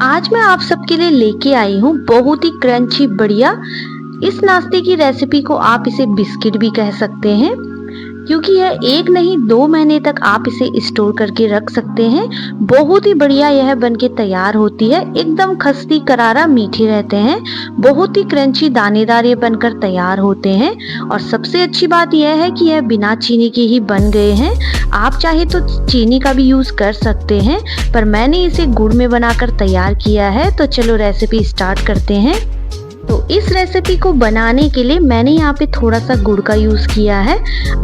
आज मैं आप सबके लिए लेके आई हूँ बहुत ही क्रंची बढ़िया इस नाश्ते की रेसिपी को आप इसे बिस्किट भी कह सकते हैं क्योंकि यह एक नहीं 2 महीने तक आप इसे स्टोर करके रख सकते हैं। बहुत ही बढ़िया यह बनके तैयार होती है। एकदम खस्ती करारा मीठे रहते हैं, बहुत ही क्रंची दानेदार ये बनकर तैयार होते हैं। और सबसे अच्छी बात यह है कि यह बिना चीनी के ही बन गए हैं। आप चाहे तो चीनी का भी यूज कर सकते हैं, पर मैंने इसे गुड़ में बनाकर तैयार किया है। तो चलो रेसिपी स्टार्ट करते हैं। तो इस रेसिपी को बनाने के लिए मैंने यहाँ पे थोड़ा सा गुड़ का यूज़ किया है।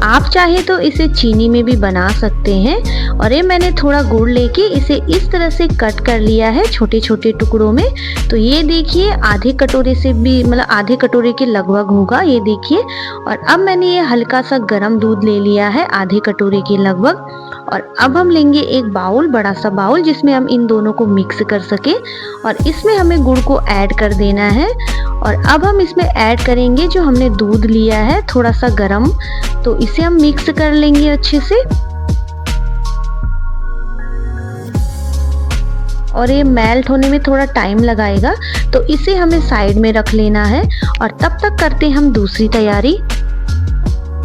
आप चाहे तो इसे चीनी में भी बना सकते हैं। और ये मैंने थोड़ा गुड़ लेके इसे इस तरह से कट कर लिया है छोटे छोटे टुकड़ों में। तो ये देखिए आधे कटोरे से भी मतलब आधे कटोरे के लगभग होगा, ये देखिए। और अब मैंने ये हल्का सा गर्म दूध ले लिया है आधे कटोरे के लगभग। और अब हम लेंगे एक बाउल, बड़ा सा बाउल, जिसमें हम इन दोनों को मिक्स कर सके। और इसमें हमें गुड़ को ऐड कर देना है। और अब हम इसमें ऐड करेंगे जो हमने दूध लिया है थोड़ा सा गरम। तो इसे हम मिक्स कर लेंगे अच्छे से। और ये मेल्ट होने में थोड़ा टाइम लगाएगा, तो इसे हमें साइड में रख लेना है। और तब तक करते हैं हम दूसरी तैयारी।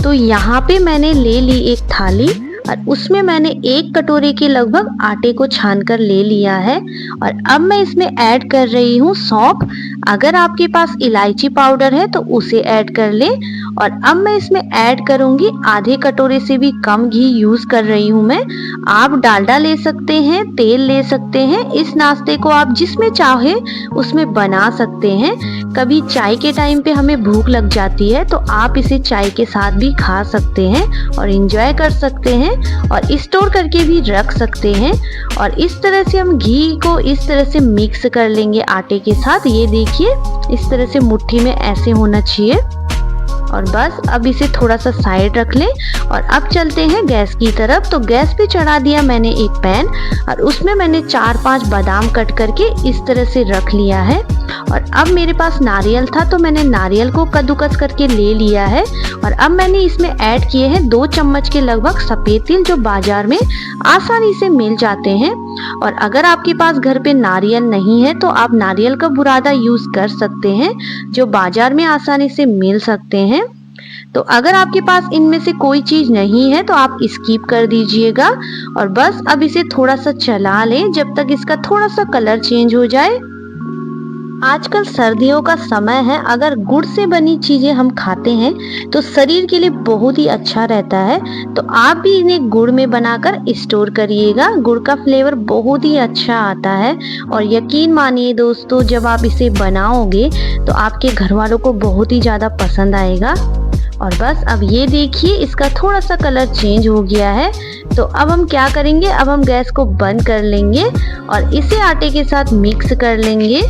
तो यहाँ पे मैंने ले ली एक थाली और उसमें मैंने 1 कटोरे के लगभग आटे को छान कर ले लिया है। और अब मैं इसमें ऐड कर रही हूँ सौंफ। अगर आपके पास इलायची पाउडर है तो उसे ऐड कर ले। और अब मैं इसमें ऐड करूंगी आधे कटोरे से भी कम घी यूज कर रही हूँ मैं। आप डालडा ले सकते हैं, तेल ले सकते हैं। इस नाश्ते को आप जिसमें चाहे उसमें बना सकते हैं। कभी चाय के टाइम पे हमें भूख लग जाती है तो आप इसे चाय के साथ भी खा सकते हैं और एंजॉय कर सकते हैं और स्टोर करके भी रख सकते हैं। और इस तरह से हम घी को इस तरह से मिक्स कर लेंगे आटे के साथ। ये देखिए इस तरह से मुट्ठी में ऐसे होना चाहिए। और बस अब इसे थोड़ा सा साइड रख लें। और अब चलते हैं गैस की तरफ। तो गैस पे चढ़ा दिया मैंने एक पैन और उसमें मैंने 4-5 बादाम कट करके इस तरह से रख लिया है। और अब मेरे पास नारियल था तो मैंने नारियल को कद्दूकस करके ले लिया है। और अब मैंने इसमें ऐड किए हैं 2 चम्मच के लगभग सफेद तिल, जो बाजार में आसानी से मिल जाते हैं। और अगर आपके पास घर पे नारियल नहीं है तो आप नारियल का बुरादा यूज कर सकते हैं, जो बाजार में आसानी से मिल सकते हैं। तो अगर आपके पास इनमें से कोई चीज नहीं है तो आप स्किप कर दीजिएगा। और बस अब इसे थोड़ा सा चला लें जब तक इसका थोड़ा सा कलर चेंज हो जाए। आजकल सर्दियों का समय है, अगर गुड़ से बनी चीजें हम खाते हैं तो शरीर के लिए बहुत ही अच्छा रहता है। तो आप भी इन्हें गुड़ में बनाकर स्टोर करिएगा। गुड़ का फ्लेवर बहुत ही अच्छा आता है। और यकीन मानिए दोस्तों, जब आप इसे बनाओगे तो आपके घर वालों को बहुत ही ज्यादा पसंद आएगा। और बस अब ये देखिए इसका थोड़ा सा कलर चेंज हो गया है। तो अब हम क्या करेंगे, अब हम गैस को बंद कर लेंगे और इसे आटे के साथ मिक्स कर लेंगे।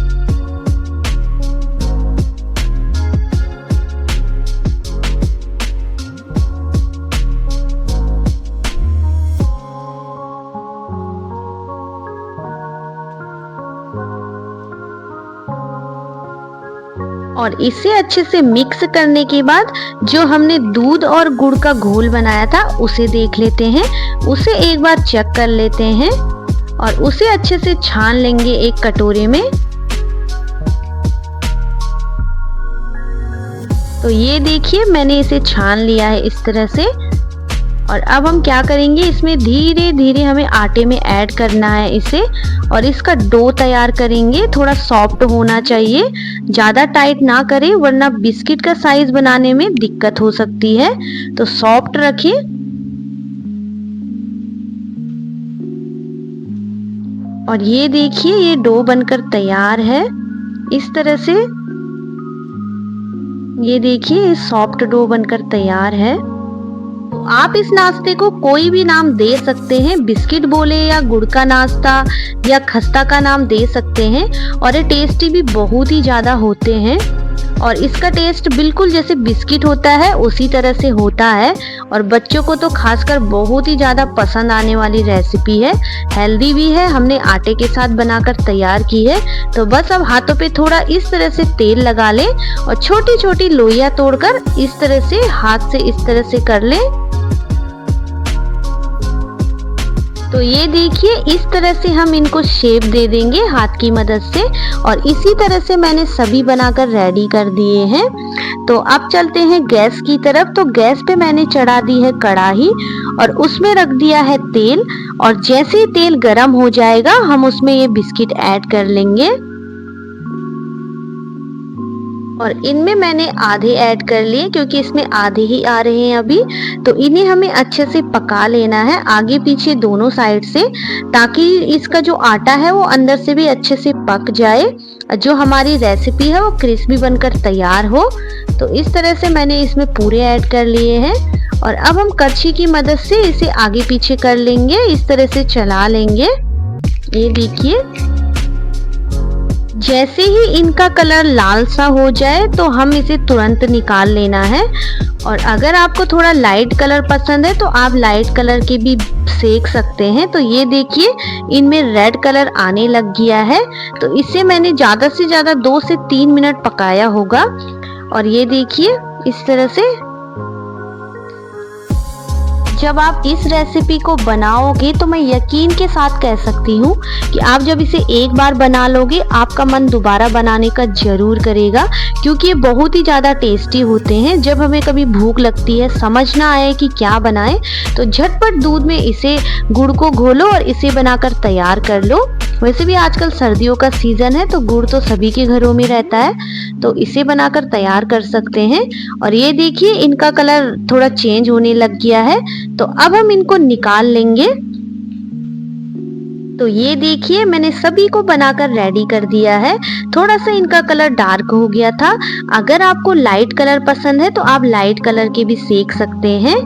और इसे अच्छे से मिक्स करने के बाद जो हमने दूध और गुड़ का घोल बनाया था उसे देख लेते हैं। उसे एक बार चेक कर लेते हैं और उसे अच्छे से छान लेंगे एक कटोरे में। तो ये देखिए मैंने इसे छान लिया है इस तरह से। और अब हम क्या करेंगे, इसमें धीरे धीरे हमें आटे में ऐड करना है इसे। और इसका डो तैयार करेंगे। थोड़ा सॉफ्ट होना चाहिए, ज़्यादा टाइट ना करें वरना बिस्किट का साइज बनाने में दिक्कत हो सकती है। तो सॉफ्ट रखें। और ये देखिए ये डो बनकर तैयार है इस तरह से। ये देखिए सॉफ्ट डो बनकर तैयार है। तो आप इस नाश्ते को कोई भी नाम दे सकते हैं, बिस्किट बोले या गुड़ का नाश्ता या खस्ता का नाम दे सकते हैं। और ये टेस्टी भी बहुत ही ज्यादा होते हैं। और इसका टेस्ट बिल्कुल जैसे बिस्किट होता है उसी तरह से होता है। और बच्चों को तो खासकर बहुत ही ज़्यादा पसंद आने वाली रेसिपी है। हेल्दी भी है, हमने आटे के साथ बनाकर तैयार की है। तो बस अब हाथों पे थोड़ा इस तरह से तेल लगा लें और छोटी छोटी लोइयां तोड़कर इस तरह से हाथ से इस तरह से कर लें। तो ये देखिए इस तरह से हम इनको शेप दे देंगे हाथ की मदद से, और इसी तरह से मैंने सभी बनाकर रेडी कर दिए हैं। तो अब चलते हैं गैस की तरफ। तो गैस पे मैंने चढ़ा दी है कढ़ाई और उसमें रख दिया है तेल, और जैसे ही तेल गरम हो जाएगा हम उसमें ये बिस्किट ऐड कर लेंगे, और इनमें मैंने आधे ऐड कर लिए क्योंकि इसमें आधे ही आ रहे हैं अभी। तो इन्हें हमें अच्छे से पका लेना है आगे पीछे दोनों साइड से, ताकि इसका जो आटा है वो अंदर से भी अच्छे से पक जाए, जो हमारी रेसिपी है वो क्रिस्पी बनकर तैयार हो। तो इस तरह से मैंने इसमें पूरे ऐड कर लिए हैं, और अब हम करछी की मदद से इसे आगे पीछे कर लेंगे, इस तरह से चला लेंगे। ये देखिए जैसे ही इनका कलर लाल सा हो जाए तो हम इसे तुरंत निकाल लेना है। और अगर आपको थोड़ा लाइट कलर पसंद है तो आप लाइट कलर के भी सेक सकते हैं। तो ये देखिए इनमें रेड कलर आने लग गया है, तो इसे मैंने ज़्यादा से ज़्यादा 2 से 3 मिनट पकाया होगा। और ये देखिए इस तरह से जब आप इस रेसिपी को बनाओगे तो मैं यकीन के साथ कह सकती हूँ कि आप जब इसे एक बार बना लोगे आपका मन दोबारा बनाने का जरूर करेगा, क्योंकि ये बहुत ही ज़्यादा टेस्टी होते हैं। जब हमें कभी भूख लगती है, समझ ना आए कि क्या बनाएं, तो झटपट दूध में इसे गुड़ को घोलो और इसे बनाकर तैयार कर लो। वैसे भी आजकल सर्दियों का सीजन है तो गुड़ तो सभी के घरों में रहता है, तो इसे बनाकर तैयार कर सकते हैं। और ये देखिए इनका कलर थोड़ा चेंज होने लग गया है, तो अब हम इनको निकाल लेंगे। तो ये देखिए मैंने सभी को बनाकर रेडी कर दिया है। थोड़ा सा इनका कलर डार्क हो गया था, अगर आपको लाइट कलर पसंद है तो आप लाइट कलर के भी सेक सकते हैं।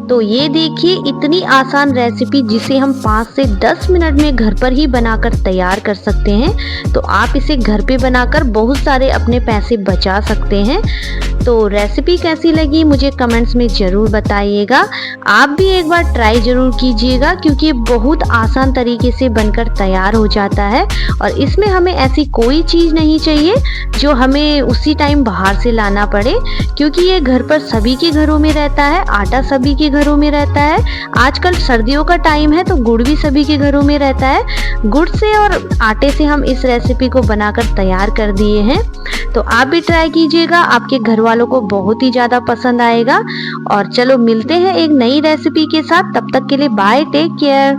तो ये देखिए इतनी आसान रेसिपी जिसे हम 5 से 10 मिनट में घर पर ही बनाकर तैयार कर सकते हैं। तो आप इसे घर पे बनाकर बहुत सारे अपने पैसे बचा सकते हैं। तो रेसिपी कैसी लगी मुझे कमेंट्स में ज़रूर बताइएगा। आप भी एक बार ट्राई ज़रूर कीजिएगा, क्योंकि ये बहुत आसान तरीके से बनकर तैयार हो जाता है, और इसमें हमें ऐसी कोई चीज़ नहीं चाहिए जो हमें उसी टाइम बाहर से लाना पड़े, क्योंकि ये घर पर सभी के घरों में रहता है, आटा सभी के घरों में रहता है। आजकल सर्दियों का टाइम है तो गुड़ भी सभी के घरों में रहता है। गुड़ से और आटे से हम इस रेसिपी को बनाकर तैयार कर दिए हैं। तो आप भी ट्राई कीजिएगा, आपके घर वालों को बहुत ही ज़्यादा पसंद आएगा। और चलो मिलते हैं एक नई रेसिपी के साथ, तब तक के लिए बाय, टेक केयर।